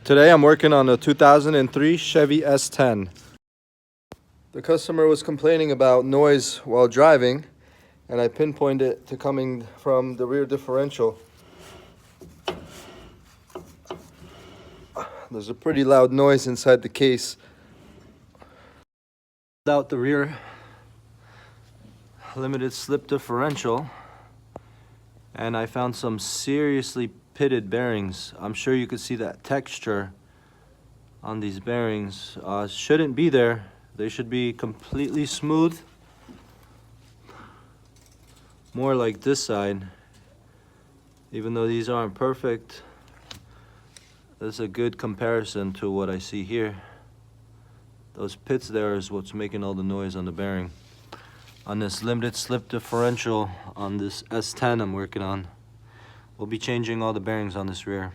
Today I'm working on a 2003 Chevy S10. The customer was complaining about noise while driving, and I pinpointed it to coming from the rear differential. There's a pretty loud noise inside the case. Out the rear limited slip differential, and I found some seriously pitted bearings. I'm sure you could see that texture on these bearings. Shouldn't be there. They should be completely smooth, more like this side. Even though these aren't perfect, this is a good comparison to what I see here. Those pits there is what's making all the noise on the bearing. On this limited slip differential on this S10 I'm working on, we'll be changing all the bearings on this rear.